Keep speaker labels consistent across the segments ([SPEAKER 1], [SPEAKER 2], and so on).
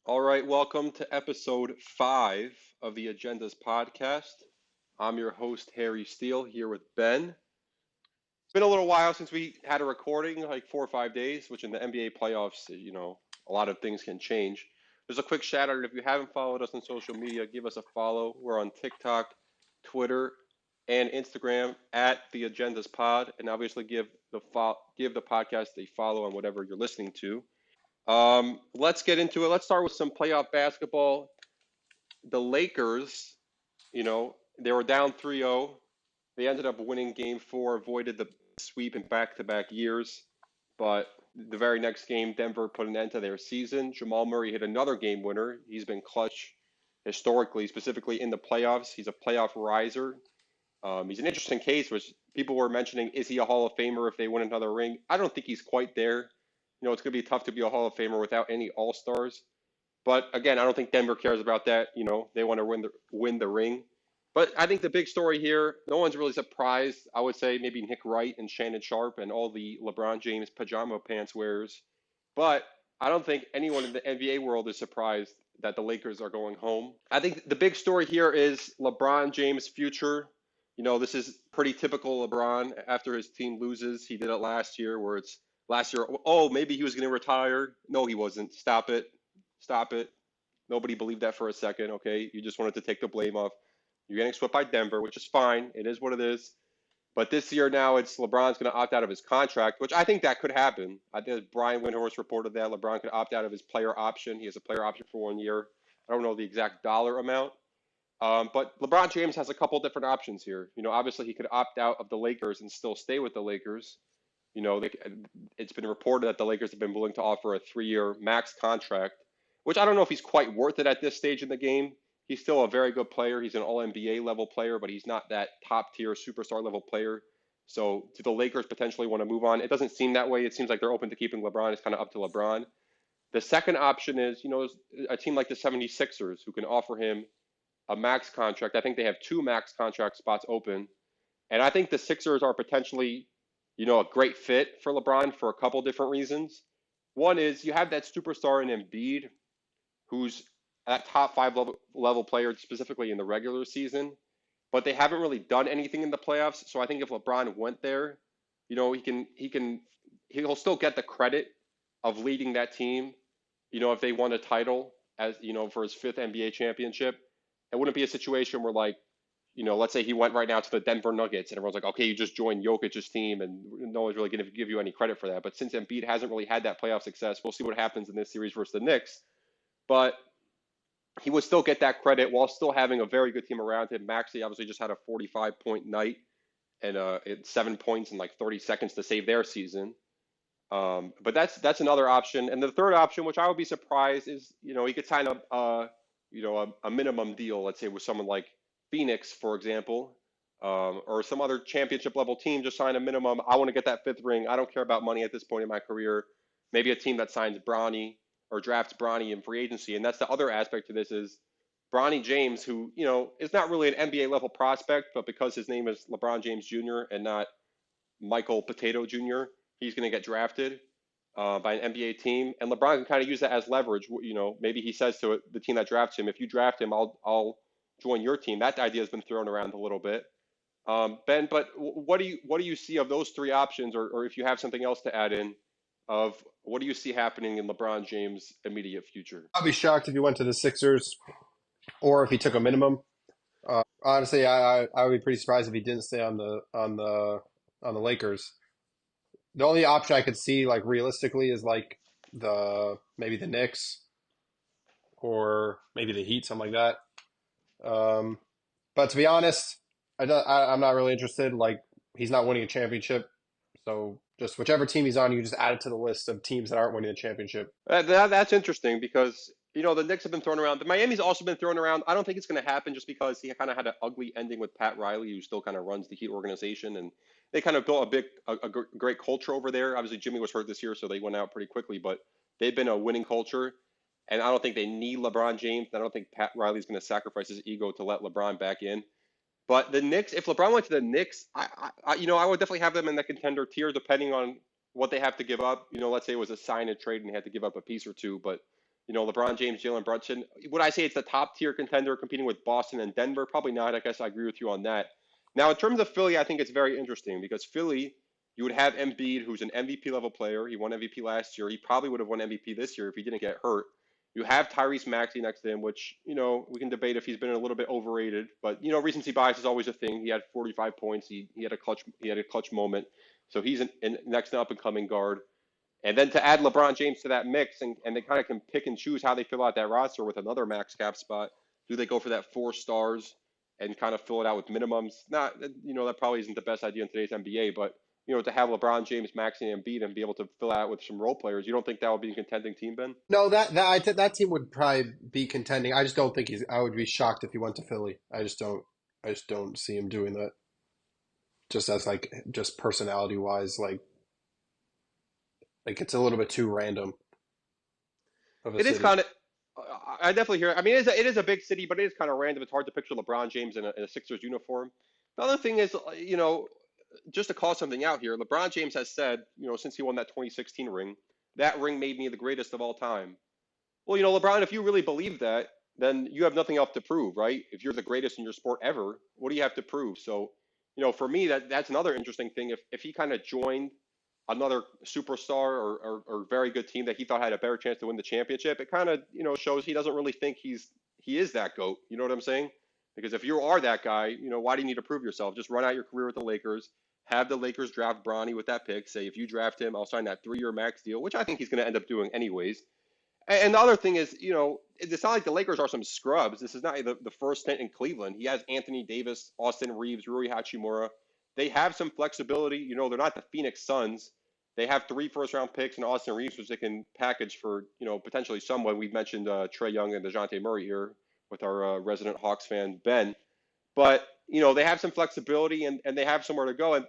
[SPEAKER 1] All right, welcome to episode 5 of the Agendas podcast. I'm your host, Harry Steele, here with Ben. It's been a little while since we had a recording, like 4 or 5 days, which in the NBA playoffs, a lot of things can change. There's a quick shout out. If you haven't followed us on social media, give us a follow. We're on TikTok, Twitter, and Instagram at the Agendas Pod, and obviously give the podcast a follow on whatever you're listening to. Let's get into it. Let's start with some playoff basketball. The Lakers, they were down 3-0. They ended up winning game 4, avoided the sweep in back-to-back years. But the very next game, Denver put an end to their season. Jamal Murray hit another game winner. He's been clutch historically, specifically in the playoffs. He's a playoff riser. He's an interesting case, which people were mentioning, is he a Hall of Famer if they win another ring? I don't think he's quite there. It's going to be tough to be a Hall of Famer without any All-Stars. But again, I don't think Denver cares about that. They want to win the ring. But I think the big story here, no one's really surprised. I would say maybe Nick Wright and Shannon Sharp and all the LeBron James pajama pants wearers. But I don't think anyone in the NBA world is surprised that the Lakers are going home. I think the big story here is LeBron James' future. This is pretty typical LeBron. After his team loses, he did it last year where it's last year, oh, maybe he was going to retire. No, he wasn't. Stop it. Stop it. Nobody believed that for a second, okay? You just wanted to take the blame off. You're getting swept by Denver, which is fine. It is what it is. But this year now, it's LeBron's going to opt out of his contract, which I think that could happen. I think Brian Windhorst reported that LeBron could opt out of his player option. He has a player option for 1 year. I don't know the exact dollar amount. But LeBron James has a couple different options here. Obviously he could opt out of the Lakers and still stay with the Lakers. It's been reported that the Lakers have been willing to offer a 3-year max contract, which I don't know if he's quite worth it at this stage in the game. He's still a very good player. He's an all-NBA level player, but he's not that top-tier superstar level player. So do the Lakers potentially want to move on? It doesn't seem that way. It seems like they're open to keeping LeBron. It's kind of up to LeBron. The second option is, a team like the 76ers who can offer him a max contract. I think they have 2 max contract spots open. And I think the Sixers are potentially, a great fit for LeBron for a couple different reasons. One is you have that superstar in Embiid, who's that top 5 level player, specifically in the regular season, but they haven't really done anything in the playoffs. So I think if LeBron went there, he'll still get the credit of leading that team. If they won a title for his 5th NBA championship, it wouldn't be a situation where let's say he went right now to the Denver Nuggets and everyone's like, okay, you just joined Jokic's team and no one's really going to give you any credit for that. But since Embiid hasn't really had that playoff success, we'll see what happens in this series versus the Knicks. But he would still get that credit while still having a very good team around him. Maxey obviously just had a 45-point night and 7 points in like 30 seconds to save their season. But that's another option. And the third option, which I would be surprised, is he could sign a minimum deal, let's say with someone like Phoenix, for example, or some other championship level team. Just sign a minimum. I want to get that 5th ring. I don't care about money at this point in my career. Maybe a team that signs Bronny or drafts Bronny in free agency. And that's the other aspect to this is Bronny James, who, is not really an NBA level prospect, but because his name is LeBron James Jr. and not Michael Potato Jr., he's going to get drafted by an NBA team. And LeBron can kind of use that as leverage. Maybe he says to the team that drafts him, if you draft him, I'll join your team. That idea has been thrown around a little bit. Ben, but what do you see of those 3 options, or if you have something else to add in, of what do you see happening in LeBron James' immediate future?
[SPEAKER 2] I'd be shocked if he went to the Sixers or if he took a minimum. Honestly, I would be pretty surprised if he didn't stay on the Lakers. The only option I could see, like realistically, is like maybe the Knicks or maybe the Heat, something like that. But to be honest, I'm not really interested. Like he's not winning a championship, so just whichever team he's on, you just add it to the list of teams that aren't winning a championship.
[SPEAKER 1] That's interesting because the Knicks have been thrown around. The Miami's also been thrown around. I don't think it's going to happen just because he kind of had an ugly ending with Pat Riley, who still kind of runs the Heat organization, and they kind of built a great culture over there. Obviously, Jimmy was hurt this year, so they went out pretty quickly, but they've been a winning culture. And I don't think they need LeBron James. I don't think Pat Riley's going to sacrifice his ego to let LeBron back in. But the Knicks, if LeBron went to the Knicks, I would definitely have them in the contender tier, depending on what they have to give up. Let's say it was a sign and trade and they had to give up a piece or two. But LeBron James, Jalen Brunson. Would I say it's the top tier contender competing with Boston and Denver? Probably not. I guess I agree with you on that. Now, in terms of Philly, I think it's very interesting because Philly, you would have Embiid, who's an MVP level player. He won MVP last year. He probably would have won MVP this year if he didn't get hurt. You have Tyrese Maxey next to him, which, we can debate if he's been a little bit overrated, but recency bias is always a thing. He had 45 points. He had a clutch moment. So he's an next up and coming guard. And then to add LeBron James to that mix, and they kind of can pick and choose how they fill out that roster with another max cap spot. Do they go for that 4 stars and kind of fill it out with minimums? Not, that probably isn't the best idea in today's NBA, but to have LeBron James, Maxey, and Embiid and be able to fill out with some role players, you don't think that would be a contending team, Ben?
[SPEAKER 2] No, that team would probably be contending. I just don't think he's. I would be shocked if he went to Philly. I just don't. I just don't see him doing that. Just as just personality wise, it's a little bit too random of a
[SPEAKER 1] It is
[SPEAKER 2] city.
[SPEAKER 1] kind of. I definitely hear. I mean, it is a big city, but it is kind of random. It's hard to picture LeBron James in a Sixers uniform. The other thing is, just to call something out here, LeBron James has said, since he won that 2016 ring, that ring made me the greatest of all time. Well, LeBron, if you really believe that, then you have nothing else to prove, right? If you're the greatest in your sport ever, what do you have to prove? So, for me, that's another interesting thing. If he kind of joined another superstar or very good team that he thought had a better chance to win the championship, it kind of, shows he doesn't really think he is that GOAT. You know what I'm saying? Because if you are that guy, why do you need to prove yourself? Just run out your career with the Lakers. Have the Lakers draft Bronny with that pick. Say, if you draft him, I'll sign that 3-year max deal, which I think he's going to end up doing anyways. And the other thing is, it's not like the Lakers are some scrubs. This is not the first stint in Cleveland. He has Anthony Davis, Austin Reeves, Rui Hachimura. They have some flexibility. They're not the Phoenix Suns. They have 3 first-round picks and Austin Reeves, which they can package for, potentially someone. We mentioned Trae Young and DeJounte Murray here with our resident Hawks fan, Ben. But, they have some flexibility and they have somewhere to go. And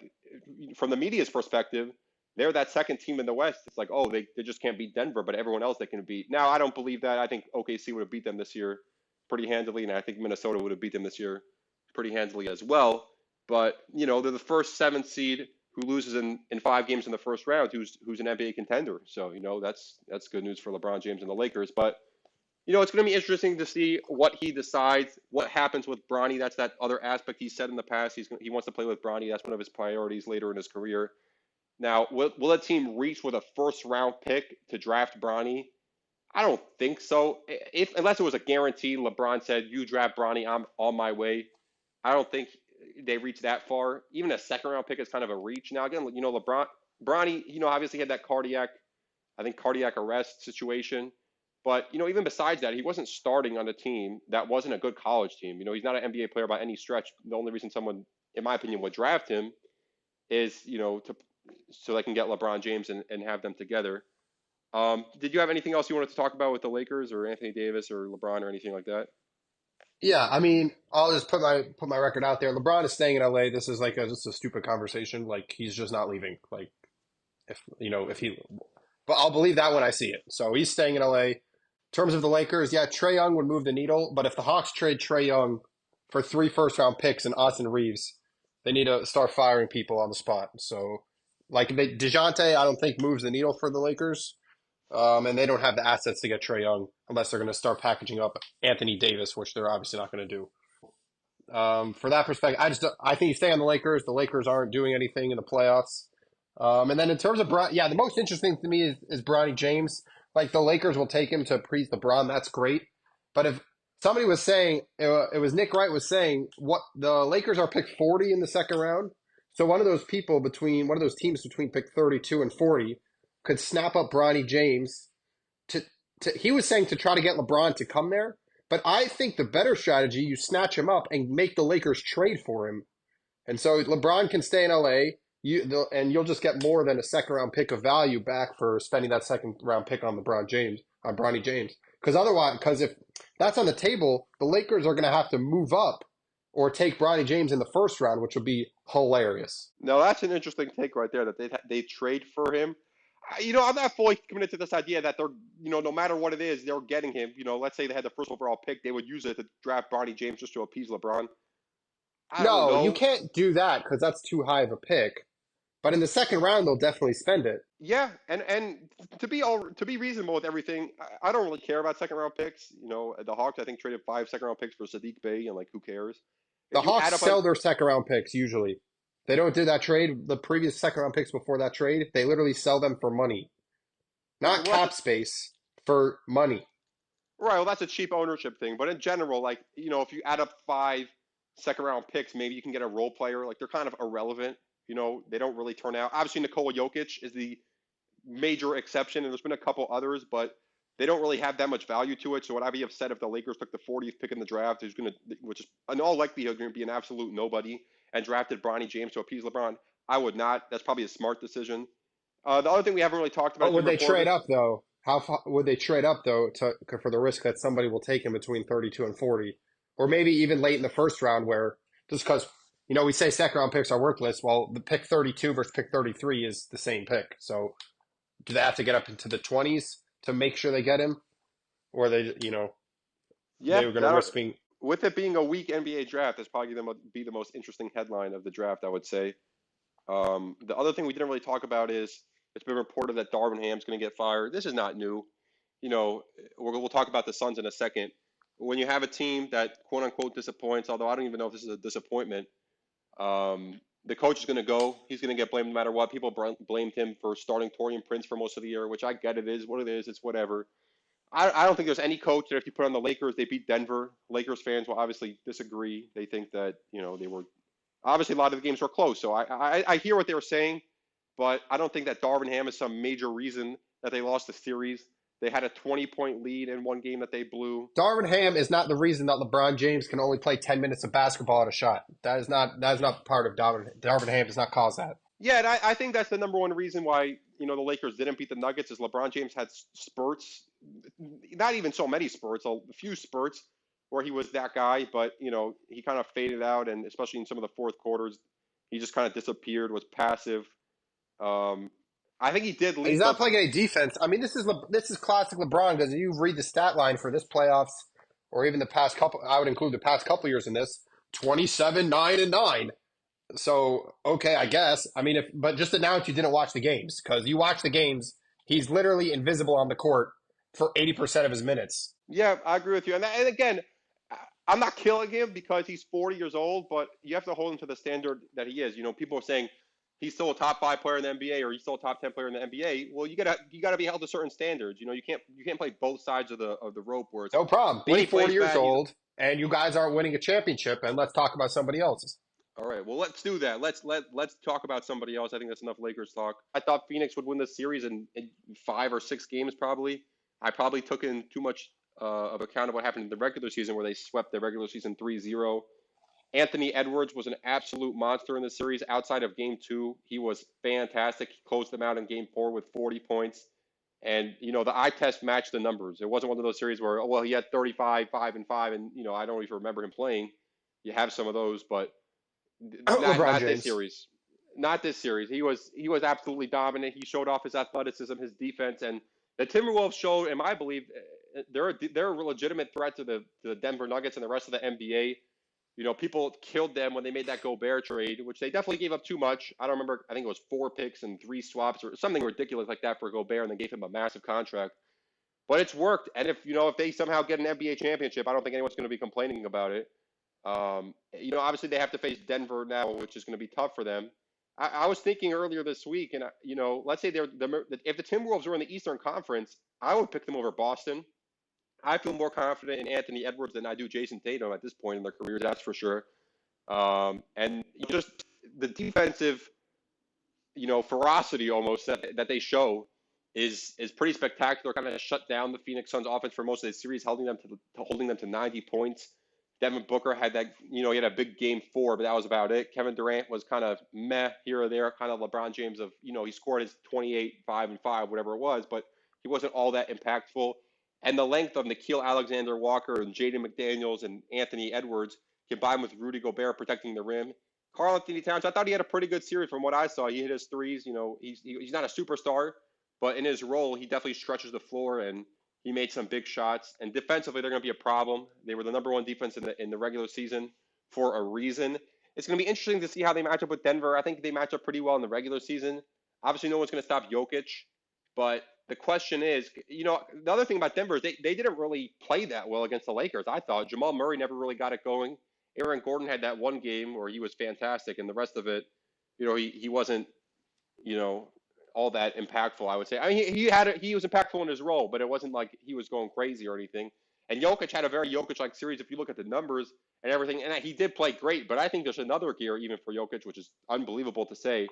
[SPEAKER 1] from the media's perspective, they're that second team in the West. It's like, oh, they just can't beat Denver, but everyone else they can beat. Now, I don't believe that. I think OKC would have beat them this year pretty handily, and I think Minnesota would have beat them this year pretty handily as well. But, they're the first 7th seed who loses in 5 games in the first round, who's an NBA contender. So, that's good news for LeBron James and the Lakers. But, it's going to be interesting to see what he decides, what happens with Bronny. That's that other aspect he said in the past. He wants to play with Bronny. That's one of his priorities later in his career. Now, will a team reach with a first-round pick to draft Bronny? I don't think so. Unless it was a guarantee, LeBron said, "You draft Bronny, I'm on my way." I don't think they reach that far. Even a second-round pick is kind of a reach. Now, again, Bronny, obviously had that cardiac arrest situation. But even besides that, he wasn't starting on a team that wasn't a good college team. He's not an NBA player by any stretch. The only reason someone, in my opinion, would draft him is so they can get LeBron James and have them together. Did you have anything else you wanted to talk about with the Lakers or Anthony Davis or LeBron or anything like that?
[SPEAKER 2] Yeah, I mean, I'll just put my record out there. LeBron is staying in LA. This is just a stupid conversation. Like he's just not leaving. Like if he, but I'll believe that when I see it. So he's staying in LA. In terms of the Lakers, yeah, Trae Young would move the needle. But if the Hawks trade Trae Young for 3 first-round picks and Austin Reeves, they need to start firing people on the spot. So DeJounte, I don't think moves the needle for the Lakers. And they don't have the assets to get Trae Young unless they're going to start packaging up Anthony Davis, which they're obviously not going to do. For that perspective, I think you stay on the Lakers. The Lakers aren't doing anything in the playoffs. And then in terms of the most interesting to me is Bronny James. Like the Lakers will take him to please LeBron, that's great. But if somebody was saying it was Nick Wright was saying what the Lakers are picked 40 in the second round. So one of those teams between pick 32 and 40 could snap up Bronny James he was saying to try to get LeBron to come there. But I think the better strategy, you snatch him up and make the Lakers trade for him. And so LeBron can stay in LA, and you'll just get more than a second round pick of value back for spending that second round pick on Bronny James. Because if that's on the table, the Lakers are going to have to move up or take Bronny James in the first round, which would be hilarious.
[SPEAKER 1] No, that's an interesting take right there that they trade for him. I'm not fully committed to this idea that they're, no matter what it is, they're getting him. Let's say they had the first overall pick, they would use it to draft Bronny James just to appease LeBron. I don't
[SPEAKER 2] No, you
[SPEAKER 1] know.
[SPEAKER 2] can't do that because that's too high of a pick. But in the second round, they'll definitely spend it.
[SPEAKER 1] Yeah, and to be reasonable with everything, I don't really care about second round picks. You know, the Hawks I think traded 5 second round picks for Sadiq Bey, and like who cares?
[SPEAKER 2] The
[SPEAKER 1] If you
[SPEAKER 2] Hawks
[SPEAKER 1] add up on
[SPEAKER 2] sell their second round picks usually. They don't do that trade. The previous second round picks before that trade, they literally sell them for money, not
[SPEAKER 1] well,
[SPEAKER 2] cap space, for money.
[SPEAKER 1] right, well that's a cheap ownership thing, but in general, like you know, if you add up 5 second round picks, maybe you can get a role player. Like they're kind of irrelevant. You know, they don't really turn out. Obviously, Nikola Jokic is the major exception, and there's been a couple others, but they don't really have that much value to it. So would I be upset if the Lakers took the 40th pick in the draft, which is in all likelihood going to be an absolute nobody, and drafted Bronny James to appease LeBron? I would not. That's probably a smart decision. The other thing we haven't really talked about,
[SPEAKER 2] But
[SPEAKER 1] it's been
[SPEAKER 2] would they trade
[SPEAKER 1] reported.
[SPEAKER 2] up though? How far, would they trade up though for the risk that somebody will take him between 32 and 40, or maybe even late in the first round, where just because we say second round picks are worthless. Well, the pick 32 versus pick 33 is the same pick. So do they have to get up into the 20s to make sure they get him, or
[SPEAKER 1] Yeah,
[SPEAKER 2] they were going to
[SPEAKER 1] that
[SPEAKER 2] risk being?
[SPEAKER 1] with it being a weak NBA draft, that's probably going to be the most interesting headline of the draft, I would say. The other thing we didn't really talk about is it's been reported that Darvin Ham's going to get fired. This is not new. You know, we'll talk about the Suns in a second. When you have a team that quote unquote disappoints, although I don't even know if this is a disappointment, the coach is going to go. He's going to get blamed no matter what. People blamed him for starting Torian Prince for most of the year, which I get. It is what it is. It's whatever. I don't think there's any coach that if you put on the Lakers, they beat Denver. Lakers fans will obviously disagree. They think that they were obviously a lot of the games were close. So I hear what they were saying, but I don't think that Darvin Ham is some major reason that they lost the series. They had a 20-point lead in one game that they blew.
[SPEAKER 2] Darvin Ham is not the reason that LeBron James can only play 10 minutes of basketball at a shot. That is not part of Darvin Ham does not cause that.
[SPEAKER 1] Yeah, and I think that's the number one reason why the Lakers didn't beat the Nuggets is LeBron James had spurts, not even so many spurts, a few spurts where he was that guy, but he kind of faded out, and especially in some of the fourth quarters, he just kind of disappeared, was passive. Um, I think he did
[SPEAKER 2] And he's
[SPEAKER 1] lead
[SPEAKER 2] not
[SPEAKER 1] the.
[SPEAKER 2] playing any defense. I mean, this is classic LeBron because you read the stat line for this playoffs, or even the past couple. I would include the past couple years in this: 27, 9, and 9. So okay, I guess. I mean, if but just announce you didn't watch the games because you watch the games. He's literally invisible on the court for 80% of his minutes.
[SPEAKER 1] Yeah, I agree with you. And again, I'm not killing him because he's 40 years old, but you have to hold him to the standard that he is. People are saying he's still a top 5 player in the NBA or he's still a top 10 player in the NBA. Well, you gotta be held to certain standards. You can't play both sides of the rope where it's
[SPEAKER 2] No problem.
[SPEAKER 1] when
[SPEAKER 2] Be
[SPEAKER 1] he
[SPEAKER 2] 40
[SPEAKER 1] plays
[SPEAKER 2] years
[SPEAKER 1] bad, he's
[SPEAKER 2] old, and you guys aren't winning a championship, and let's talk about somebody else's.
[SPEAKER 1] all right. Well, let's do that. Let's talk about somebody else. I think that's enough Lakers talk. I thought Phoenix would win this series in 5 or 6 games probably. I probably took in too much of account of what happened in the regular season where they swept the regular season 3-0. Anthony Edwards was an absolute monster in the series. Outside of game two, he was fantastic. He closed them out in game four with 40 points. And, the eye test matched the numbers. It wasn't one of those series where, oh, well, he had 35, 5 and 5, and, I don't even remember him playing. You have some of those, but not
[SPEAKER 2] LeBron
[SPEAKER 1] not this
[SPEAKER 2] James.
[SPEAKER 1] series. Not this series. He was absolutely dominant. He showed off his athleticism, his defense, and the Timberwolves showed, in my belief, they're a legitimate threat to the Denver Nuggets and the rest of the NBA. People killed them when they made that Gobert trade, which they definitely gave up too much. I don't remember. I think it was 4 picks and 3 swaps or something ridiculous like that for Gobert, and they gave him a massive contract. But it's worked, and if they somehow get an NBA championship, I don't think anyone's going to be complaining about it. Obviously they have to face Denver now, which is going to be tough for them. I was thinking earlier this week, and let's say if the Timberwolves were in the Eastern Conference, I would pick them over Boston. I feel more confident in Anthony Edwards than I do Jason Tatum at this point in their careers, that's for sure. And just the defensive, ferocity almost that they show is pretty spectacular. Kind of shut down the Phoenix Suns offense for most of the series, holding them to 90 points. Devin Booker had that, he had a big game four, but that was about it. Kevin Durant was kind of meh here or there, kind of LeBron James of, he scored his 28, 5 and 5, whatever it was, but he wasn't all that impactful. And the length of Nickeil Alexander-Walker and Jaden McDaniels and Anthony Edwards combined with Rudy Gobert protecting the rim. Karl-Anthony Towns, I thought he had a pretty good series from what I saw. He hit his threes. He's not a superstar, but in his role, he definitely stretches the floor and he made some big shots. And defensively, they're going to be a problem. They were the number one defense in the regular season for a reason. It's going to be interesting to see how they match up with Denver. I think they match up pretty well in the regular season. Obviously, no one's going to stop Jokic, but the question is, the other thing about Denver is they didn't really play that well against the Lakers. I thought Jamal Murray never really got it going. Aaron Gordon had that one game where he was fantastic, and the rest of it, he wasn't, you know, all that impactful. I would say. I mean, he was impactful in his role, but it wasn't like he was going crazy or anything. And Jokic had a very Jokic-like series if you look at the numbers and everything. And he did play great, but I think there's another gear even for Jokic, which is unbelievable to say.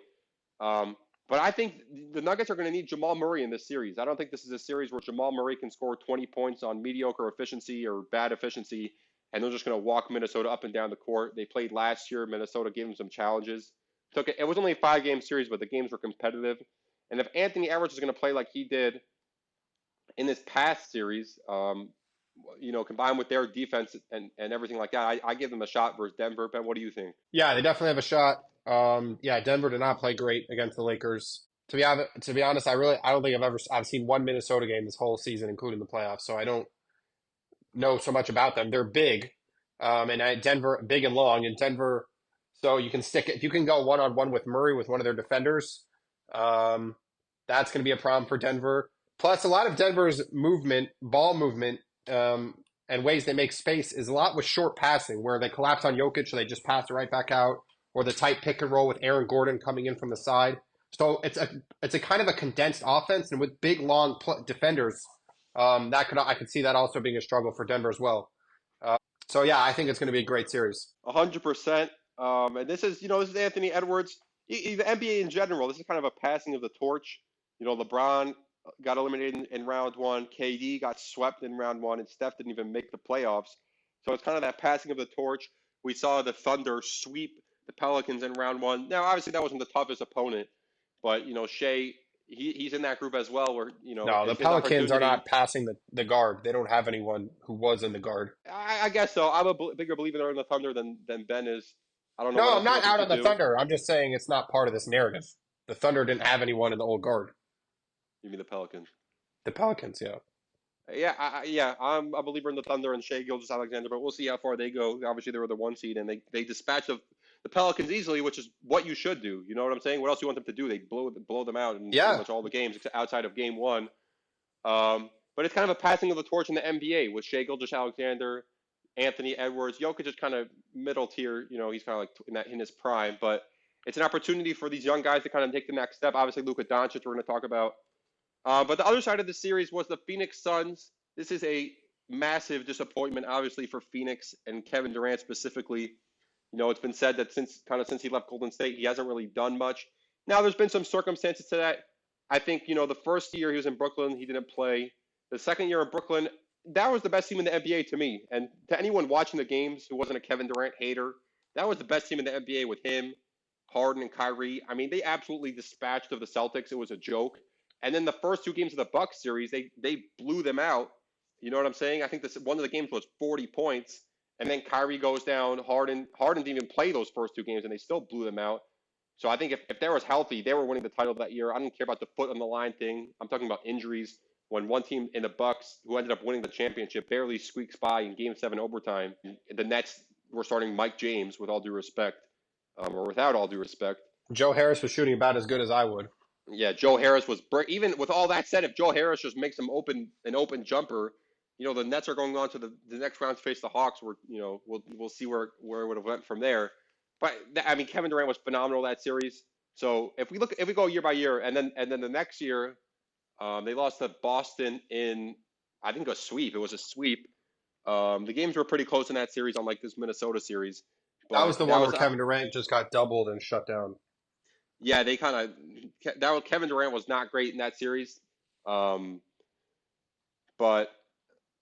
[SPEAKER 1] Um, but I think the Nuggets are going to need Jamal Murray in this series. I don't think this is a series where Jamal Murray can score 20 points on mediocre efficiency or bad efficiency, and they're just going to walk Minnesota up and down the court. They played last year. Minnesota gave them some challenges. It was only a 5-game series, but the games were competitive. And if Anthony Edwards is going to play like he did in this past series, combined with their defense and everything like that, I give them a shot versus Denver. Ben, what do you think?
[SPEAKER 2] Yeah, they definitely have a shot. Yeah, Denver did not play great against the Lakers. To be honest, I don't think I've seen one Minnesota game this whole season, including the playoffs. So I don't know so much about them. They're big, Denver big and long, and Denver. So you can stick it if you can go one on one with Murray with one of their defenders. Um, that's going to be a problem for Denver. Plus, a lot of Denver's ball movement, and ways they make space is a lot with short passing, where they collapse on Jokic, so they just pass it right back out, or the tight pick and roll with Aaron Gordon coming in from the side. So it's a kind of a condensed offense, and with big long defenders, I could see that also being a struggle for Denver as well. So yeah, I think it's going to be a great series.
[SPEAKER 1] 100%. And this is Anthony Edwards. The NBA in general, this is kind of a passing of the torch. LeBron got eliminated in round one. KD got swept in round one, and Steph didn't even make the playoffs. So it's kind of that passing of the torch. We saw the Thunder sweep the Pelicans in round one. Now, obviously, that wasn't the toughest opponent, but Shea, he's in that group as well, where
[SPEAKER 2] No, the
[SPEAKER 1] it's his
[SPEAKER 2] Pelicans are
[SPEAKER 1] opportunity.
[SPEAKER 2] not passing the guard. They don't have anyone who was in the guard.
[SPEAKER 1] I guess so. I'm a bigger believer in the Thunder than Ben is. I don't know what
[SPEAKER 2] No, I'm
[SPEAKER 1] else you
[SPEAKER 2] not
[SPEAKER 1] want them
[SPEAKER 2] out
[SPEAKER 1] to
[SPEAKER 2] on the
[SPEAKER 1] do.
[SPEAKER 2] Thunder. I'm just saying it's not part of this narrative. The Thunder didn't have anyone in the old guard.
[SPEAKER 1] You mean the Pelicans?
[SPEAKER 2] The Pelicans, yeah.
[SPEAKER 1] Yeah, yeah. I'm a believer in the Thunder and Shea Gilgeous-Alexander, but we'll see how far they go. Obviously, they were the one seed, and they dispatched the Pelicans easily, which is what you should do. You know what I'm saying? What else do you want them to do? They blow them out in pretty
[SPEAKER 2] Yeah,
[SPEAKER 1] much all the games outside of game one. But it's kind of a passing of the torch in the NBA with Shea Gilgeous-Alexander, Anthony Edwards. Jokic is kind of middle tier. He's kind of like in his prime, but it's an opportunity for these young guys to kind of take the next step. Obviously, Luka Doncic, we're going to talk about. But the other side of the series was the Phoenix Suns. This is a massive disappointment, obviously, for Phoenix and Kevin Durant specifically. It's been said that since he left Golden State, he hasn't really done much. Now, there's been some circumstances to that. I think, the first year he was in Brooklyn, he didn't play. The second year in Brooklyn, that was the best team in the NBA to me. And to anyone watching the games who wasn't a Kevin Durant hater, that was the best team in the NBA with him, Harden, and Kyrie. I mean, they absolutely dispatched of the Celtics. It was a joke. And then the first two games of the Bucks series, they blew them out. You know what I'm saying? I think one of the games was 40 points, and then Kyrie goes down. Harden didn't even play those first two games, and they still blew them out. So I think if they was healthy, they were winning the title that year. I don't care about the foot on the line thing. I'm talking about injuries. When one team in the Bucks, who ended up winning the championship, barely squeaks by in Game 7 overtime, the Nets were starting Mike James, with all due respect, or without all due respect.
[SPEAKER 2] Joe Harris was shooting about as good as I would.
[SPEAKER 1] Yeah, Joe Harris was even with all that said. If Joe Harris just makes an open jumper, the Nets are going on to the next round to face the Hawks. Where we'll see where it would have went from there. But I mean, Kevin Durant was phenomenal that series. So if we go year by year, and then the next year, they lost to Boston in, I think, a sweep. It was a sweep. The games were pretty close in that series, unlike this Minnesota series.
[SPEAKER 2] That
[SPEAKER 1] But
[SPEAKER 2] was the
[SPEAKER 1] that
[SPEAKER 2] one where
[SPEAKER 1] was
[SPEAKER 2] Kevin Durant just got doubled and shut down.
[SPEAKER 1] yeah, they kind of Kevin Durant was not great in that series. Um, but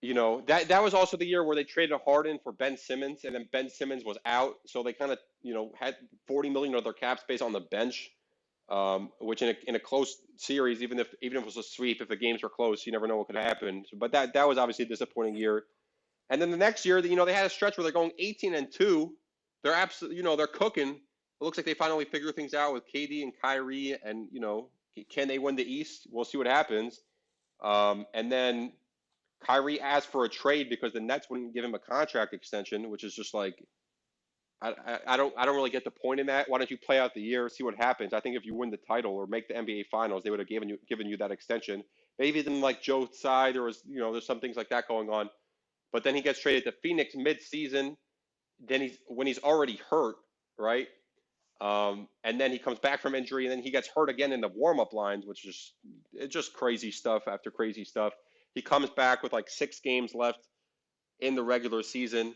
[SPEAKER 1] that was also the year where they traded Harden for Ben Simmons, and then Ben Simmons was out, so they kind of had 40 million of their cap space on the bench, which in a close series, even if it was a sweep, if the games were close, you never know what could happen. But that was obviously a disappointing year. And then the next year, they had a stretch where they're going 18-2. They're absolutely, they're cooking. It looks like they finally figure things out with KD and Kyrie, and can they win the East? We'll see what happens. And then Kyrie asked for a trade because the Nets wouldn't give him a contract extension, which is just like, I don't really get the point in that. Why don't you play out the year, see what happens? I think if you win the title or make the NBA Finals, they would have given you that extension. Maybe then like Joe's side, there was there's some things like that going on. But then he gets traded to Phoenix mid-season. Then he's already hurt, right? And then he comes back from injury, and then he gets hurt again in the warm-up lines, which is it's just crazy stuff after crazy stuff. He comes back with like 6 games left in the regular season.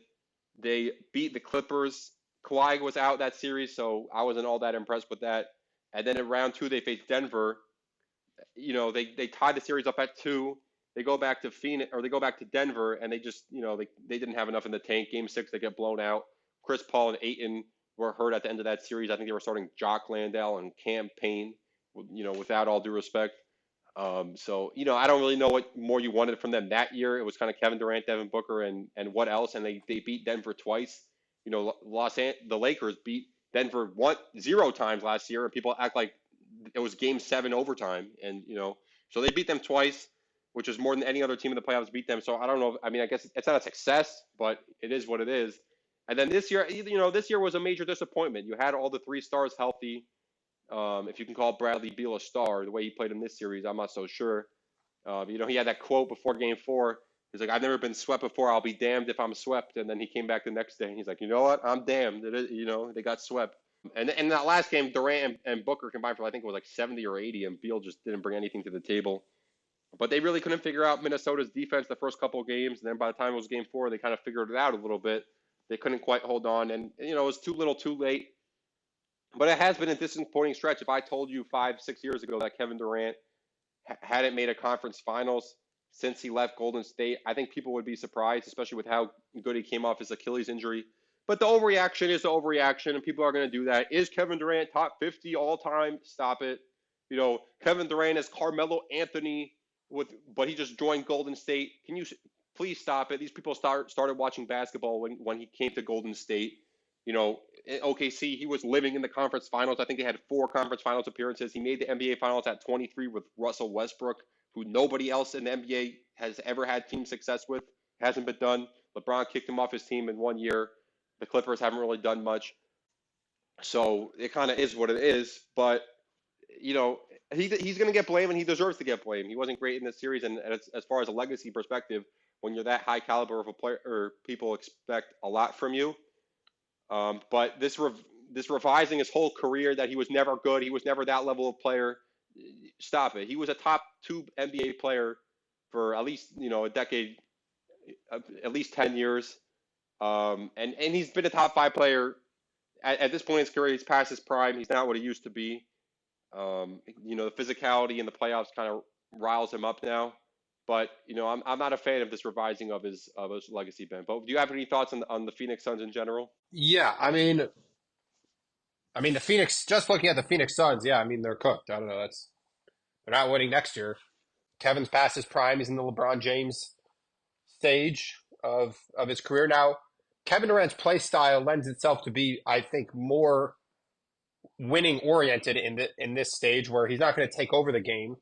[SPEAKER 1] They beat the Clippers. Kawhi was out that series, so I wasn't all that impressed with that. And then in round two, they faced Denver. They tied the series up at 2. They go back to Phoenix, or they go back to Denver, and they just, they didn't have enough in the tank. Game 6, they get blown out. Chris Paul and Ayton were hurt at the end of that series. I think they were starting Jock Landale and Cam Payne, without all due respect. I don't really know what more you wanted from them that year. It was kind of Kevin Durant, Devin Booker, and what else? And they beat Denver twice. The Lakers beat Denver 0 times last year, and people act like it was Game 7 overtime, and so they beat them twice, which is more than any other team in the playoffs beat them. So I don't know. I mean, I guess it's not a success, but it is what it is. And then this year, this year was a major disappointment. You had all the 3 stars healthy. If you can call Bradley Beal a star, the way he played in this series, I'm not so sure. He had that quote before Game 4. He's like, "I've never been swept before. I'll be damned if I'm swept." And then he came back the next day, and he's like, "You know what? I'm damned." They got swept. And in that last game, Durant and Booker combined for I think it was like 70 or 80, and Beal just didn't bring anything to the table. But they really couldn't figure out Minnesota's defense the first couple of games, and then by the time it was Game 4, they kind of figured it out a little bit. They couldn't quite hold on, and it was too little, too late. But it has been a disappointing stretch. If I told you 5, 6 years ago that Kevin Durant hadn't made a conference finals since he left Golden State, I think people would be surprised, especially with how good he came off his Achilles injury. But the overreaction is the overreaction, and people are going to do that. Is Kevin Durant top 50 all time? Stop it. Kevin Durant is Carmelo Anthony, but he just joined Golden State. Can you please stop it? These people started watching basketball when he came to Golden State. In OKC, he was living in the conference finals. I think they had 4 conference finals appearances. He made the NBA finals at 23 with Russell Westbrook, who nobody else in the NBA has ever had team success with. Hasn't been done. LeBron kicked him off his team in 1 year. The Clippers haven't really done much. So it kind of is what it is. But, he's going to get blamed, and he deserves to get blamed. He wasn't great in this series. And as far as a legacy perspective, when you're that high caliber of a player, or people expect a lot from you. But this revising his whole career that he was never good, he was never that level of player. Stop it. He was a top 2 NBA player for at least a decade, at least 10 years, and he's been a top 5 player at this point in his career. He's past his prime. He's not what he used to be. The physicality in the playoffs kind of riles him up now. But I'm not a fan of this revising of his legacy, Ben. But do you have any thoughts on the Phoenix Suns in general?
[SPEAKER 2] Yeah, I mean the Phoenix. Just looking at the Phoenix Suns, yeah, I mean they're cooked. I don't know. They're not winning next year. Kevin's past his prime. He's in the LeBron James stage of his career now. Kevin Durant's play style lends itself to be, I think, more winning oriented in this stage where he's not going to take over the game,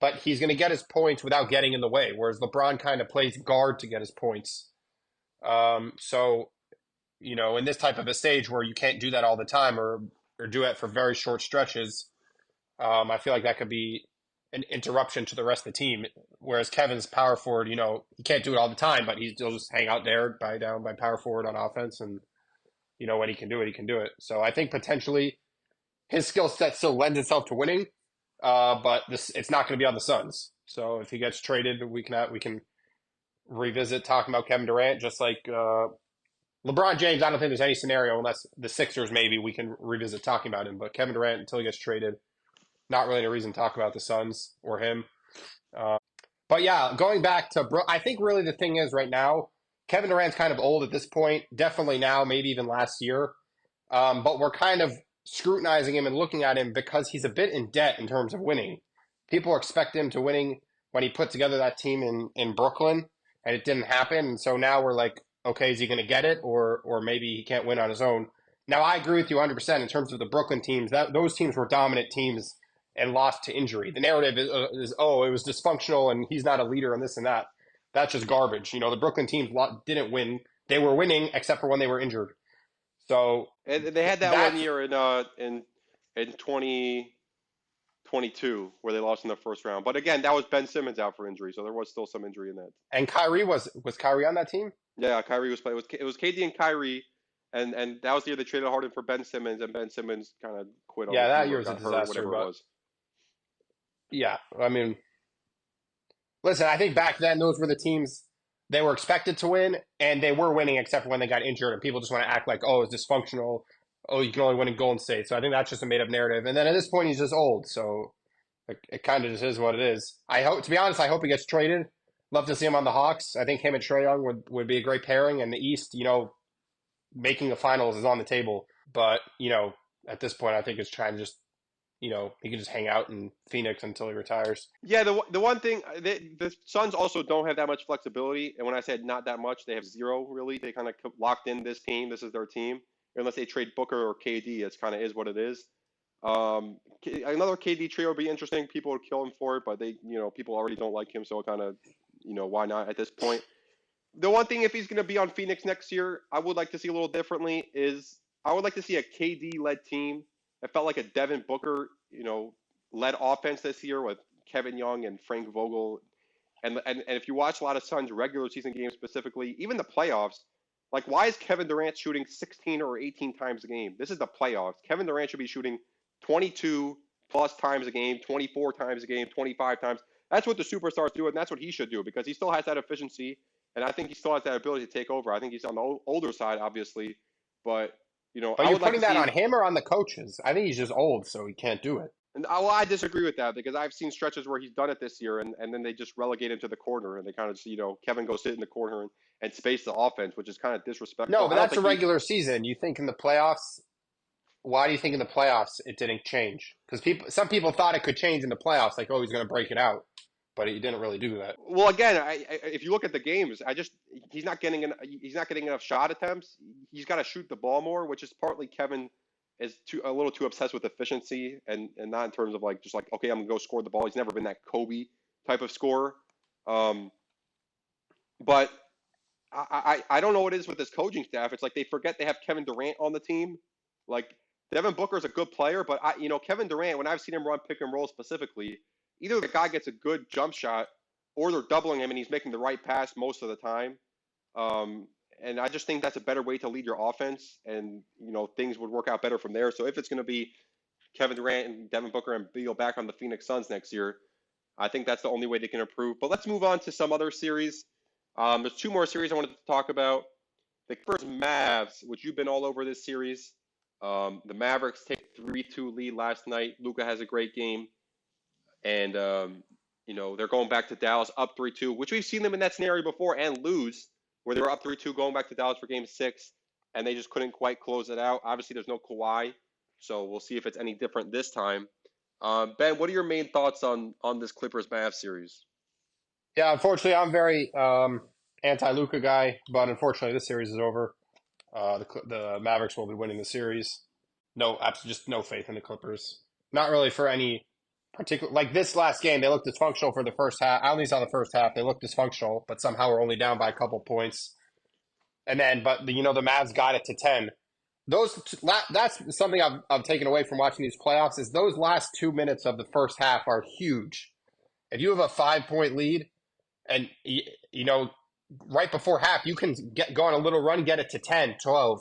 [SPEAKER 2] but he's going to get his points without getting in the way. Whereas LeBron kind of plays guard to get his points. So in this type of a stage where you can't do that all the time or do it for very short stretches, I feel like that could be an interruption to the rest of the team. Whereas Kevin's power forward, he can't do it all the time, but he'll just hang out there, buy down by power forward on offense, and when he can do it, he can do it. So I think potentially his skill set still lends itself to winning, but it's not going to be on the Suns. So if he gets traded, we can revisit talking about Kevin Durant, just like LeBron James. I don't think there's any scenario unless the Sixers maybe we can revisit talking about him. But Kevin Durant, until he gets traded, not really any reason to talk about the Suns or him. But yeah, going back to I think really the thing is right now, Kevin Durant's kind of old at this point. Definitely now, maybe even last year. But we're kind of scrutinizing him and looking at him because he's a bit in debt in terms of winning. People expect him to winning when he put together that team in Brooklyn, and it didn't happen. And so now we're like, okay, is he going to get it, or maybe he can't win on his own? Now I agree with you 100% in terms of the Brooklyn teams. Those teams were dominant teams and lost to injury. The narrative is it was dysfunctional and he's not a leader and this and that. That's just garbage. The Brooklyn teams didn't win. They were winning except for when they were injured. So
[SPEAKER 1] And they had that one
[SPEAKER 2] that's
[SPEAKER 1] year in 2022 where they lost in the first round. But again, that was Ben Simmons out for injury, so there was still some injury in that.
[SPEAKER 2] and Kyrie was Kyrie on that team?
[SPEAKER 1] Yeah, Kyrie was playing. It was KD and Kyrie, and that was the year they traded Harden for Ben Simmons, and Ben Simmons kind of quit on the
[SPEAKER 2] Yeah, that
[SPEAKER 1] team
[SPEAKER 2] year
[SPEAKER 1] or
[SPEAKER 2] was a
[SPEAKER 1] got hurt,
[SPEAKER 2] disaster.
[SPEAKER 1] whatever it
[SPEAKER 2] But
[SPEAKER 1] was.
[SPEAKER 2] yeah, I mean, listen, I think back then those were the teams they were expected to win, and they were winning except for when they got injured, and people just want to act like, oh, it's dysfunctional. Oh, you can only win in Golden State. So I think that's just a made up narrative. And then at this point, he's just old. So it kind of just is what it is. I hope, to be honest, I hope he gets traded. Love to see him on the Hawks. I think him and Trae Young would be a great pairing. And the East, making the finals is on the table. But, at this point, I think it's trying to just, he can just hang out in Phoenix until he retires.
[SPEAKER 1] Yeah, the one thing the Suns also don't have that much flexibility, and when I said not that much, they have zero really. They kind of locked in this team. This is their team. Unless they trade Booker or KD, it's kind of is what it is. Another KD trio would be interesting. People would kill him for it, but people already don't like him, so it kind of, why not at this point? The one thing, if he's going to be on Phoenix next year, I would like to see a little differently is I would like to see a KD led team. It felt like a Devin Booker, led offense this year with Kevin Young and Frank Vogel. And if you watch a lot of Suns regular season games specifically, even the playoffs, like why is Kevin Durant shooting 16 or 18 times a game? This is the playoffs. Kevin Durant should be shooting 22 plus times a game, 24 times a game, 25 times. That's what the superstars do, and that's what he should do because he still has that efficiency, and I think he still has that ability to take over. I think he's on the older side, obviously, but
[SPEAKER 2] But
[SPEAKER 1] I
[SPEAKER 2] you're
[SPEAKER 1] would like to
[SPEAKER 2] putting that
[SPEAKER 1] see.
[SPEAKER 2] on him or on the coaches? I think he's just old, so he can't do it.
[SPEAKER 1] And I disagree with that because I've seen stretches where he's done it this year, and then they just relegate him to the corner, and they kind of just, Kevin goes sit in the corner and space the offense, which is kind of
[SPEAKER 2] No,
[SPEAKER 1] disrespectful.
[SPEAKER 2] but
[SPEAKER 1] I don't
[SPEAKER 2] that's a
[SPEAKER 1] think he.
[SPEAKER 2] regular season. You think in the playoffs, why do you think in the playoffs it didn't change? Because some people thought it could change in the playoffs, like, oh, he's going to break it out, but he didn't really do that.
[SPEAKER 1] Well, again, if you look at the games, he's not getting enough shot attempts. He's got to shoot the ball more, which is partly Kevin is a little too obsessed with efficiency and not in terms of like just like okay, I'm gonna go score the ball. He's never been that Kobe type of scorer. Um, but I don't know what it is with this coaching staff. It's like they forget they have Kevin Durant on the team. Like Devin Booker's a good player, but Kevin Durant, when I've seen him run pick and roll specifically, either the guy gets a good jump shot or they're doubling him and he's making the right pass most of the time. Um, and I just think that's a better way to lead your offense, and things would work out better from there. So if it's going to be Kevin Durant and Devin Booker and Beal back on the Phoenix Suns next year, I think that's the only way they can improve. But let's move on to some other series. There's two more series I wanted to talk about. The Clippers-Mavs, which you've been all over this series. The Mavericks take 3-2 lead last night. Luka has a great game, and they're going back to Dallas up 3-2, which we've seen them in that scenario before and lose, where they were up 3-2 going back to Dallas for Game 6, and they just couldn't quite close it out. Obviously, there's no Kawhi, so we'll see if it's any different this time. Ben, what are your main thoughts on this Clippers-Mavs series?
[SPEAKER 2] Yeah, unfortunately, I'm very anti-Luca guy, but unfortunately, this series is over. The Mavericks will be winning the series. No, absolutely, just no faith in the Clippers. Not really for any particular. Like this last game, they looked dysfunctional for the first half. I only saw the first half. They looked dysfunctional, but somehow we're only down by a couple points. And then, but the Mavs got it to 10. That's something I've taken away from watching these playoffs is those last 2 minutes of the first half are huge. If you have a 5 point lead and right before half, you can go on a little run, get it to 10, 12.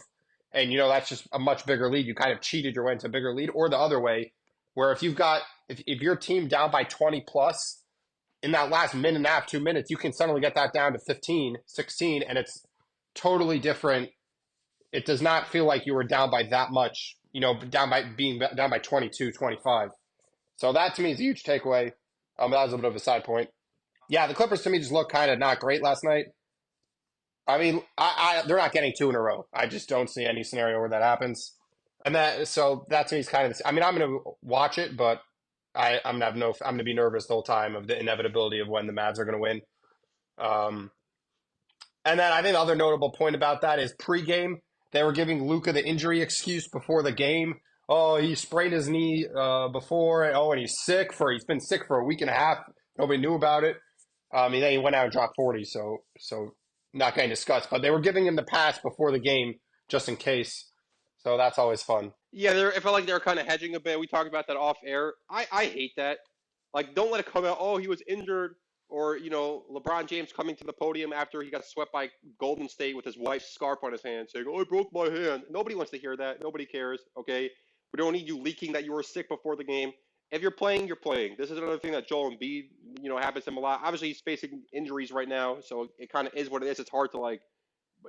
[SPEAKER 2] And, that's just a much bigger lead. You kind of cheated your way into a bigger lead. Or the other way, where if your team down by 20 plus in that last minute and a half, 2 minutes, you can suddenly get that down to 15, 16, and it's totally different. It does not feel like you were down by that much, being down by 22, 25. So that to me is a huge takeaway. That was a bit of a side point. Yeah, the Clippers to me just look kind of not great last night. I mean, they're not getting two in a row. I just don't see any scenario where that happens. And that to me is kind of. I mean, I'm going to watch it, but I'm going to be nervous the whole time of the inevitability of when the Mavs are going to win. Um, and then I think the other notable point about that is pregame they were giving Luka the injury excuse before the game. Oh, he sprained his knee before. Oh, and he's been sick for a week and a half. Nobody knew about it. And then he went out and dropped 40, so not getting discussed. But they were giving him the pass before the game just in case. So that's always fun.
[SPEAKER 1] Yeah, it felt like they were kind of hedging a bit. We talked about that off air. I hate that. Like, don't let it come out. Oh, he was injured, or LeBron James coming to the podium after he got swept by Golden State with his wife's scarf on his hand, saying, "Oh, I broke my hand." Nobody wants to hear that. Nobody cares. Okay, we don't need you leaking that you were sick before the game. If you're playing, you're playing. This is another thing that Joel Embiid, happens to him a lot. Obviously, he's facing injuries right now, so it kind of is what it is. It's hard to like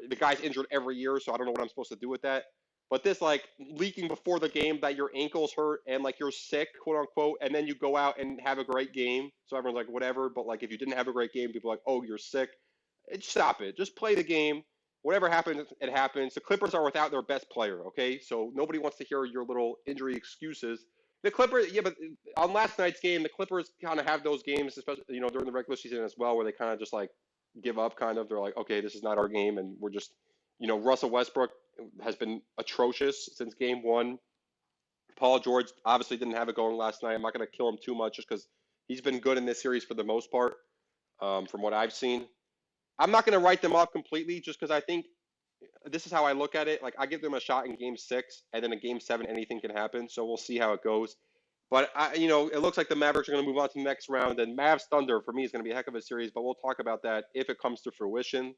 [SPEAKER 1] the guy's injured every year, so I don't know what I'm supposed to do with that. But this like leaking before the game that your ankle's hurt and like you're sick, quote unquote, and then you go out and have a great game. So everyone's like, whatever. But like if you didn't have a great game, people are like, oh, you're sick. Stop it. Just play the game. Whatever happens, it happens. The Clippers are without their best player, okay? So nobody wants to hear your little injury excuses. The Clippers, yeah, but on last night's game, the Clippers kind of have those games, especially during the regular season as well, where they kind of just like give up. Kind of, they're like, okay, this is not our game, and we're just, Russell Westbrook has been atrocious since game one. Paul George obviously didn't have it going last night. I'm not going to kill him too much just because he's been good in this series for the most part, from what I've seen. I'm not going to write them off completely just because I think this is how I look at it. Like I give them a shot in game six, and then in game seven, anything can happen. So we'll see how it goes. But it looks like the Mavericks are going to move on to the next round, and Mavs Thunder for me is going to be a heck of a series. But we'll talk about that if it comes to fruition.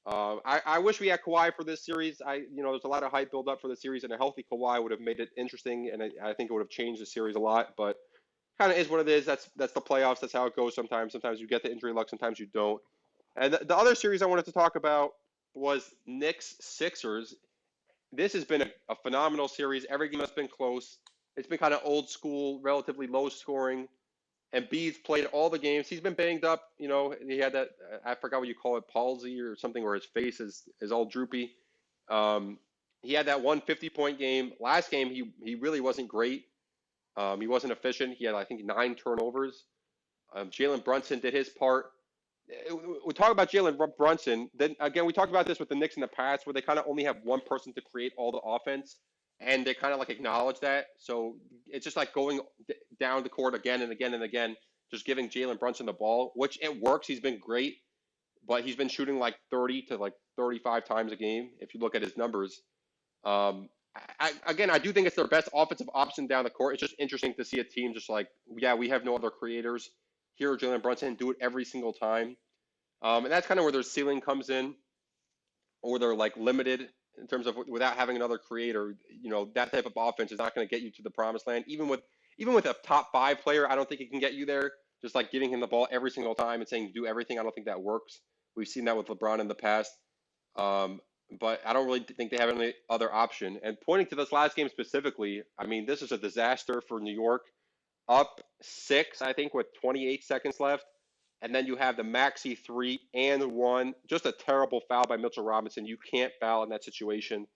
[SPEAKER 1] I wish we had Kawhi for this series. There's a lot of hype build up for the series, and a healthy Kawhi would have made it interesting, and I think it would have changed the series a lot. But kind of is what it is. That's the playoffs. That's how it goes. Sometimes you get the injury luck. Sometimes you don't. And the other series I wanted to talk about was Knicks-Sixers. This has been a phenomenal series. Every game has been close. It's been kind of old school, relatively low scoring. And B's played all the games. He's been banged up. He had that, I forgot what you call it, palsy or something, where his face is all droopy. Um, he had that 150-point game. Last game, he really wasn't great. He wasn't efficient. He had, I think, 9 turnovers. Jalen Brunson did his part. We talk about Jalen Brunson. Then again, we talked about this with the Knicks in the past, where they kind of only have one person to create all the offense, and they kind of like acknowledge that. So it's just like going down the court again and again and again, just giving Jalen Brunson the ball, which it works. He's been great, but he's been shooting like 30 to like 35 times a game if you look at his numbers. Again, I do think it's their best offensive option down the court. It's just interesting to see a team just like, yeah, we have no other creators. Here, Jalen Brunson, do it every single time. And that's kind of where their ceiling comes in, or they're like limited in terms of without having another creator. That type of offense is not going to get you to the promised land. Even with a top five player, I don't think it can get you there. Just like giving him the ball every single time and saying do everything, I don't think that works. We've seen that with LeBron in the past. Um, but I don't really think they have any other option. And pointing to this last game specifically, I mean, this is a disaster for New York. Up six, I think, with 28 seconds left. And then you have the maxi 3-and-1. Just a terrible foul by Mitchell Robinson. You can't foul in that situation.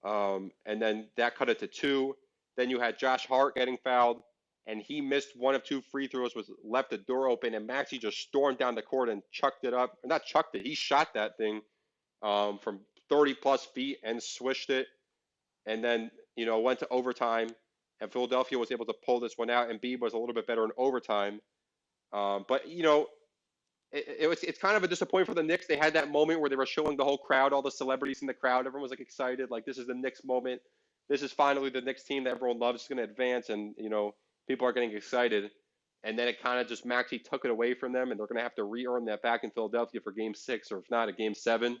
[SPEAKER 1] And then that cut it to two. Then you had Josh Hart getting fouled, and he missed one of two free throws, was left the door open, and Maxey just stormed down the court and chucked it up. Not chucked it, he shot that thing from 30 plus feet and swished it. And then, went to overtime, and Philadelphia was able to pull this one out, and Embiid was a little bit better in overtime. But it's kind of a disappointment for the Knicks. They had that moment where they were showing the whole crowd, all the celebrities in the crowd. Everyone was like excited, like this is the Knicks moment. This is finally the Knicks team that everyone loves is going to advance, and people are getting excited. And then it kind of just Maxey took it away from them, and they're going to have to re-earn that back in Philadelphia for Game 6, or if not, a Game 7.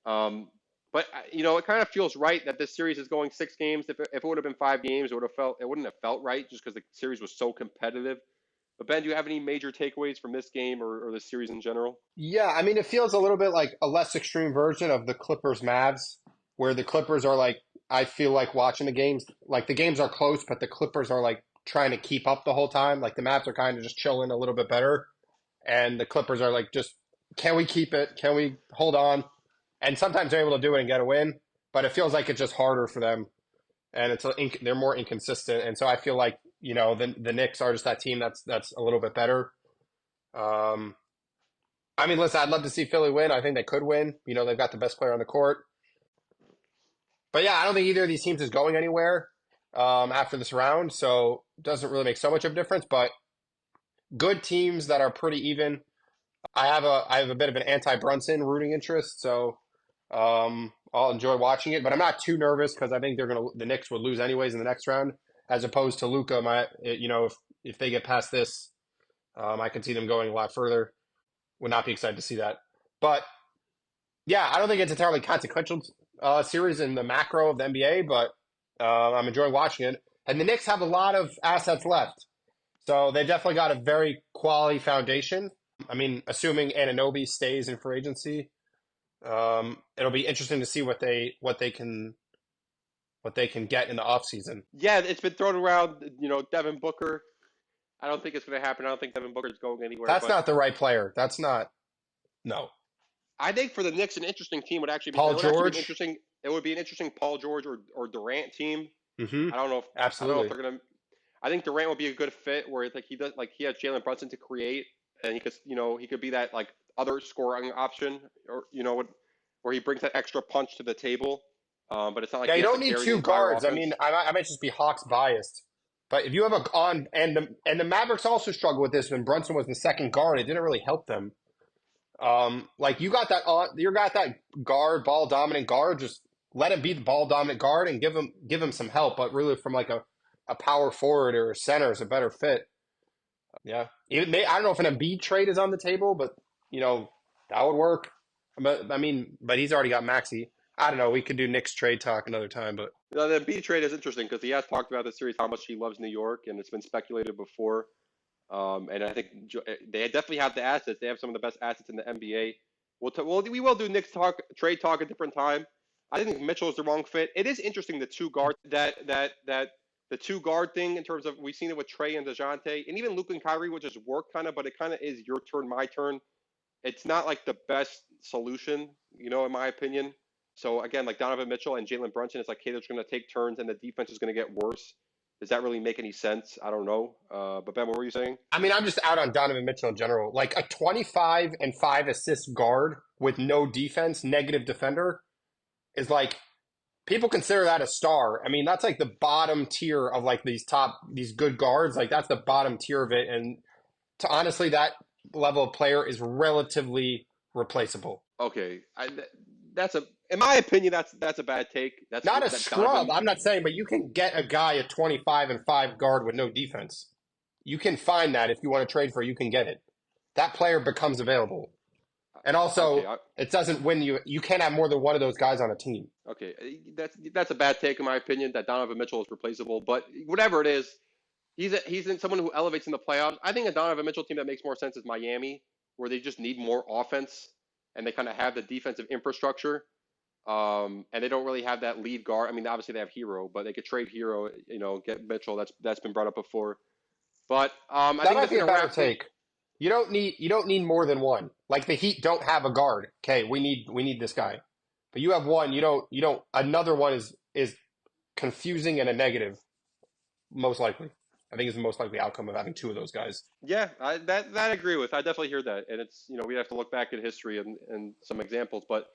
[SPEAKER 1] But it kind of feels right that this series is going 6 games. If it would have been 5 games, it wouldn't have felt right just because the series was so competitive. But Ben, do you have any major takeaways from this game or this series in general?
[SPEAKER 2] Yeah, I mean, it feels a little bit like a less extreme version of the Clippers-Mavs, where the Clippers are like, I feel like watching the games, like the games are close, but the Clippers are like trying to keep up the whole time. Like the Mavs are kind of just chilling a little bit better, and the Clippers are like, just, can we keep it? Can we hold on? And sometimes they're able to do it and get a win, but it feels like it's just harder for them, and they're more inconsistent. And so I feel like the Knicks are just that team that's a little bit better. Um, I mean, listen, I'd love to see Philly win. I think they could win. They've got the best player on the court. But yeah, I don't think either of these teams is going anywhere after this round, so it doesn't really make so much of a difference. But good teams that are pretty even. I have a bit of an anti-Brunson rooting interest, so I'll enjoy watching it, but I'm not too nervous because I think the Knicks would lose anyways in the next round, as opposed to Luka. If they get past this, I can see them going a lot further. Would not be excited to see that, but yeah, I don't think it's entirely consequential series in the macro of the NBA, but I'm enjoying watching it. And the Knicks have a lot of assets left, so they definitely got a very quality foundation. I mean, assuming Anunoby stays in free agency, it'll be interesting to see what they can get in the offseason.
[SPEAKER 1] Yeah, it's been thrown around. Devin Booker. I don't think it's going to happen. I don't think Devin Booker is going anywhere.
[SPEAKER 2] That's
[SPEAKER 1] But
[SPEAKER 2] not the right player. That's not no.
[SPEAKER 1] I think for the Knicks, an interesting team would actually be.
[SPEAKER 2] Paul
[SPEAKER 1] It would actually be an
[SPEAKER 2] George.
[SPEAKER 1] interesting. It would be an interesting Paul George or Durant team.
[SPEAKER 2] Mm-hmm.
[SPEAKER 1] I don't know if
[SPEAKER 2] Absolutely.
[SPEAKER 1] they're gonna. I think Durant would be a good fit where it's like he has Jalen Brunson to create, and he could be that like other scoring option, or where he brings that extra punch to the table. But it's not like
[SPEAKER 2] Yeah,
[SPEAKER 1] he
[SPEAKER 2] you
[SPEAKER 1] has to
[SPEAKER 2] don't need
[SPEAKER 1] carry the
[SPEAKER 2] two
[SPEAKER 1] entire
[SPEAKER 2] guards. I
[SPEAKER 1] offense.
[SPEAKER 2] mean, I might just be Hawks biased, but if you have a on and the Mavericks also struggled with this when Brunson was the second guard. It didn't really help them. Like you got that guard, ball dominant guard. Just let him be the ball dominant guard and give him some help. But really, from like a power forward or a center is a better fit. Yeah, I don't know if an Embiid trade is on the table, but that would work. But he's already got Maxi. I don't know. We could do Knicks trade talk another time, but
[SPEAKER 1] The B trade is interesting because he has talked about this series how much he loves New York, and it's been speculated before. And I think they definitely have the assets. They have some of the best assets in the NBA. We will do Knicks talk, trade talk at a different time. I think Mitchell is the wrong fit. It is interesting the two guard the two guard thing in terms of we've seen it with Trey and Dejounte and even Luke and Kyrie, which has worked kind of, but it kind of is your turn, my turn. It's not like the best solution, in my opinion. So again, like Donovan Mitchell and Jalen Brunson, it's like, hey, they're just going to take turns and the defense is going to get worse. Does that really make any sense? I don't know. But Ben, what were you saying?
[SPEAKER 2] I mean, I'm just out on Donovan Mitchell in general. Like a 25 and 5 assist guard with no defense, negative defender is like people consider that a star. I mean, that's like the bottom tier of like these good guards. Like that's the bottom tier of it. And to honestly, that level of player is relatively replaceable.
[SPEAKER 1] Okay, that's in my opinion, that's a bad take.
[SPEAKER 2] Not a
[SPEAKER 1] That
[SPEAKER 2] scrub,
[SPEAKER 1] Donovan.
[SPEAKER 2] I'm not saying, but you can get a guy a 25 and 5 guard with no defense. You can find that if you want to trade for it, you can get it. That player becomes available. And
[SPEAKER 1] Okay,
[SPEAKER 2] also, it doesn't win you. You can't have more than one of those guys on a team.
[SPEAKER 1] okay, that's a bad take in my opinion. That Donovan Mitchell is replaceable, but whatever it is, he's in someone who elevates in the playoffs. I think a Donovan Mitchell team that makes more sense is Miami, where they just need more offense and they kind of have the defensive infrastructure. And they don't really have that lead guard. I mean, obviously they have Hero, but they could trade Hero, get Mitchell. That's been brought up before. But I
[SPEAKER 2] That
[SPEAKER 1] think
[SPEAKER 2] might
[SPEAKER 1] that's
[SPEAKER 2] be a
[SPEAKER 1] going to
[SPEAKER 2] better
[SPEAKER 1] wrap things.
[SPEAKER 2] take. You don't need more than one. Like the Heat don't have a guard. Okay, we need this guy. But you have one. You don't. Another one is confusing and a negative. Most likely, I think is the most likely outcome of having two of those guys.
[SPEAKER 1] Yeah, that I agree with. I definitely hear that, and it's we have to look back at history and some examples, but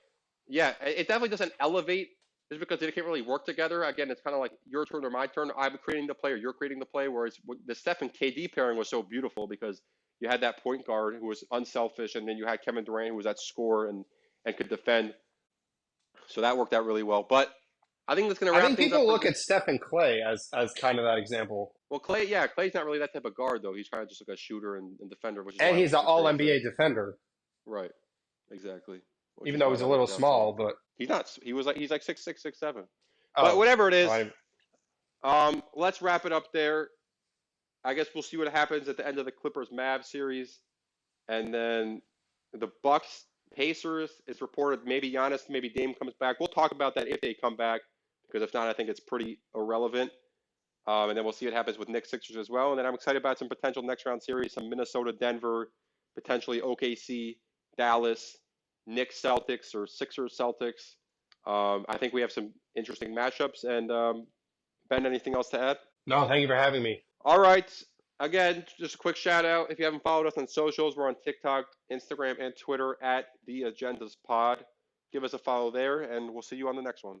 [SPEAKER 1] yeah, it definitely doesn't elevate just because they can't really work together. Again, it's kind of like your turn or my turn. I'm creating the play or you're creating the play. Whereas the Steph and KD pairing was so beautiful because you had that point guard who was unselfish, and then you had Kevin Durant who was that scorer and could defend. So that worked out really well. But I think that's going to
[SPEAKER 2] I
[SPEAKER 1] wrap
[SPEAKER 2] think
[SPEAKER 1] things
[SPEAKER 2] people
[SPEAKER 1] up for
[SPEAKER 2] look
[SPEAKER 1] the.
[SPEAKER 2] at Steph and Clay as kind of that example,
[SPEAKER 1] Well, Clay, yeah, Clay's not really that type of guard though. He's kind of just like a shooter and defender, which is
[SPEAKER 2] and
[SPEAKER 1] why
[SPEAKER 2] he's an
[SPEAKER 1] it's
[SPEAKER 2] All
[SPEAKER 1] great
[SPEAKER 2] NBA
[SPEAKER 1] fit.
[SPEAKER 2] defender,
[SPEAKER 1] Right. Exactly. Which
[SPEAKER 2] even
[SPEAKER 1] is
[SPEAKER 2] though
[SPEAKER 1] why
[SPEAKER 2] he's a
[SPEAKER 1] that
[SPEAKER 2] little
[SPEAKER 1] worked out so
[SPEAKER 2] small.
[SPEAKER 1] well.
[SPEAKER 2] But
[SPEAKER 1] He's not. He's like 6'6", 6'7". But
[SPEAKER 2] oh,
[SPEAKER 1] whatever it is,
[SPEAKER 2] I,
[SPEAKER 1] let's wrap it up there. I guess we'll see what happens at the end of the Clippers-Mavs series, and then the Bucks Pacers is reported maybe Giannis, maybe Dame comes back. We'll talk about that if they come back, because if not, I think it's pretty irrelevant. And then we'll see what happens with Knicks-Sixers as well. And then I'm excited about some potential next round series, some Minnesota, Denver, potentially OKC, Dallas, Knicks Celtics or Sixers Celtics. I think we have some interesting matchups. And Ben, anything else to add?
[SPEAKER 2] no, thank you for having me.
[SPEAKER 1] All right. Again, just a quick shout out. If you haven't followed us on socials, we're on TikTok, Instagram, and Twitter at The Agendas Pod. Give us a follow there, and we'll see you on the next one.